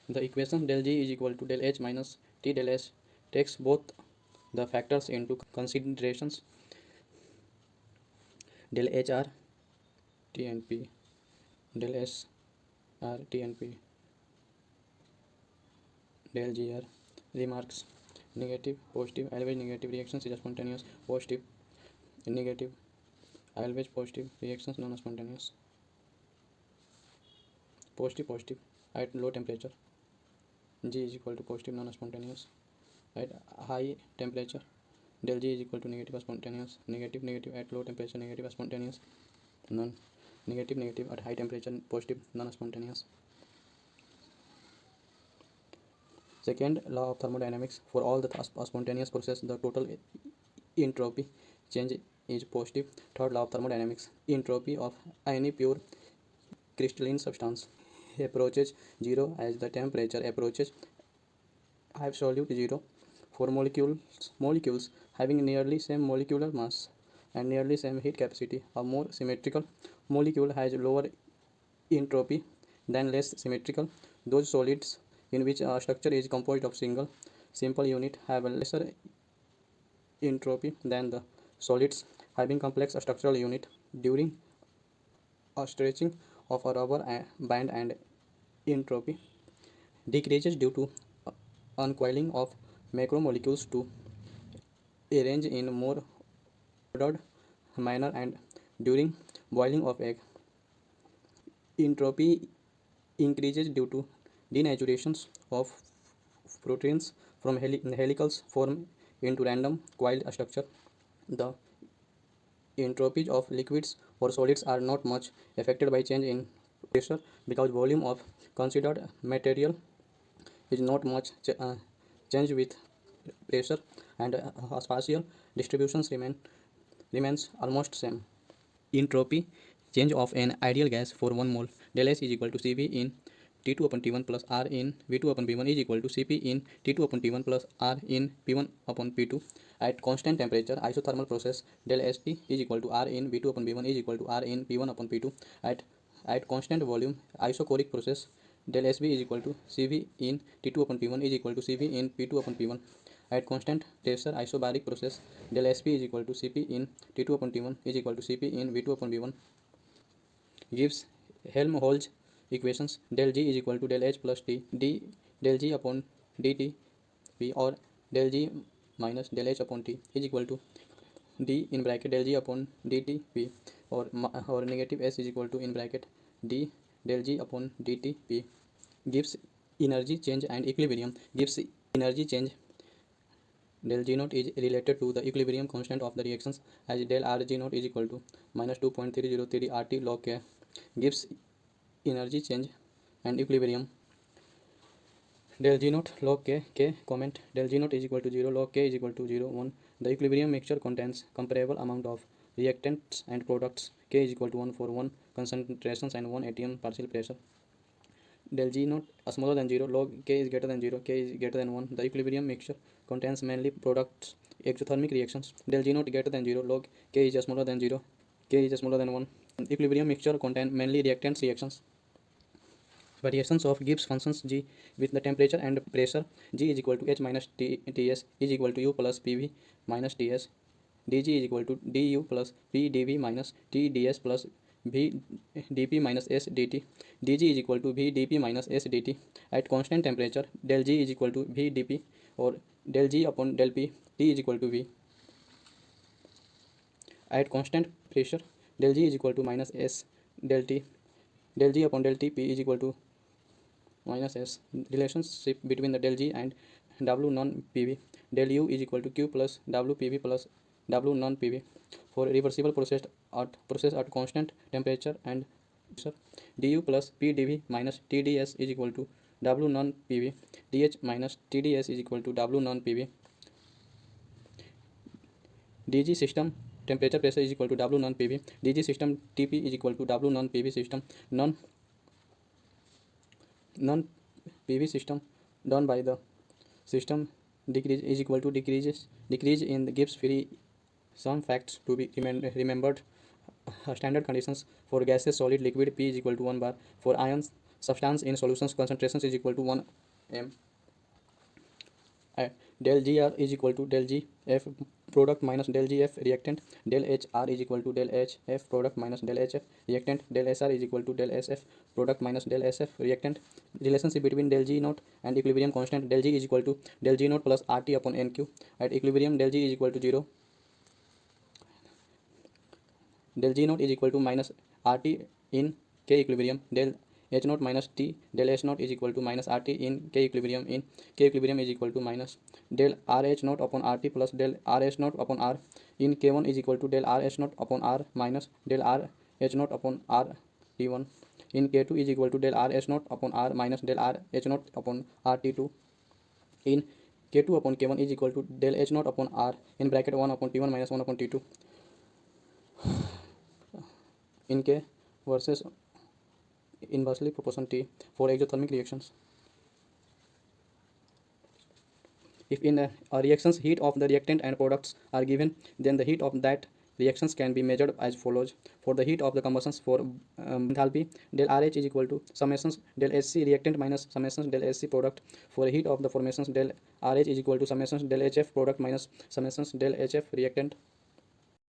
The equation del G is equal to del H minus T del S takes both the factors into considerations. Del H R T and P, del S R T and P, del G R. Remarks: negative, positive, always negative reactions is spontaneous, positive, negative, always positive reactions non-spontaneous. Positive, positive at low temperature, G is equal to positive non-spontaneous. At high temperature, del G is equal to negative spontaneous. Negative, negative at low temperature, negative spontaneous. Non negative, negative at high temperature, positive non-spontaneous. Second law of thermodynamics: for all the spontaneous process, the total entropy change is positive. Third law of thermodynamics: entropy of any pure crystalline substance approaches zero as the temperature approaches absolute zero. For molecules having nearly same molecular mass and nearly same heat capacity, a more symmetrical molecule has lower entropy than less symmetrical. Those solids in which a structure is composed of simple unit have a lesser entropy than the solids having complex structural unit. During a stretching of a rubber band and entropy decreases due to uncoiling of macromolecules to arrange in more ordered manner, and during boiling of egg entropy increases due to denaturations of proteins from helicals form into random coiled structure. The entropies of liquids or solids are not much affected by change in pressure because volume of considered material is not much change with pressure, and spatial distributions remains almost same. Entropy change of an ideal gas for 1 mole del S is equal to Cv in T2 upon T1 plus R in V2 upon V1 is equal to Cp in T2 upon T1 plus R in P1 upon P2. At constant temperature, isothermal process del St is equal to R in V2 upon V1 is equal to R in P1 upon P2. At constant volume, isochoric process del Sb is equal to Cv in T2 upon P1 is equal to Cv in P2 upon P1. At constant pressure, isobaric process del Sp is equal to Cp in T2 upon T1 is equal to Cp in V2 upon V1. Gives Helmholtz equations. Del G is equal to del H plus T d del G upon dt P, or del G minus del H upon T is equal to d in bracket del G upon dt P, or negative S is equal to in bracket d del G upon dt P. Gives energy change and equilibrium. Gives energy change. Del G naught is related to the equilibrium constant of the reactions as del R G naught is equal to minus 2.303 RT log K. Gives energy change and equilibrium. Del G naught log K comment del G naught is equal to 0 log K is equal to 0 1. The equilibrium mixture contains comparable amount of reactants and products. K is equal to 1 for 1 concentrations and 1 atm partial pressure. Del G naught smaller than 0 log K is greater than 0 K is greater than 1. The equilibrium mixture contains mainly products exothermic reactions. Del G naught greater than 0 log K is smaller than 0 K is smaller than 1. Equilibrium mixture contains mainly reactants reactions. Variations of Gibbs functions G with the temperature and pressure. G is equal to H minus Ts is equal to U plus Pv minus Ts. Dg is equal to du plus P dv minus T ds plus V dp minus S dt. Dg is equal to V dp minus S dt. At constant temperature, del G is equal to V dp, or del G upon del P. T is equal to V. At constant pressure, del G is equal to minus S del T. Del G upon del T P is equal to minus S. Relationship between the del G and W non PV. Del U is equal to Q plus W PV plus W non PV. For reversible process at constant temperature and pressure, du plus P dV minus TdS is equal to W non PV. dH minus TdS is equal to W non PV. DG system temperature pressure is equal to W non PV. DG system TP is equal to W non PV system. Non PV system done by the system decrease is equal to decrease in the Gibbs free. Some facts to be remembered. Standard conditions for gases, solid, liquid. P is equal to 1 bar. For ions, substance in solutions concentrations is equal to 1 m. Del gr is equal to del gf product minus del gf reactant. Del hr is equal to del hf product minus del hf reactant. Del sr is equal to del sf product minus del sf reactant. Relationship between del g naught and equilibrium constant. Del g is equal to del g naught plus rt upon nq. At equilibrium, del g is equal to 0. Del g naught is equal to minus rt in k equilibrium. Del h naught minus t. Del h naught is equal to minus rt in k equilibrium. In k equilibrium is equal to minus del rh naught upon rt plus del rh naught upon r. In k1 is equal to del rh naught upon r minus del rh naught upon r t1. In k2 is equal to del rh naught upon r minus del rh naught upon r t2. In k2 upon k1 is equal to del h naught upon r in bracket 1 upon t1 minus 1 upon t2. In k versus inversely proportion t for exothermic reactions. If in a reactions heat of the reactant and products are given, then the heat of that reactions can be measured as follows. For the heat of the combustions, for enthalpy, del RH is equal to summations del HC reactant minus summations del HC product. For heat of the formations, del RH is equal to summations del HF product minus summations del HF reactant.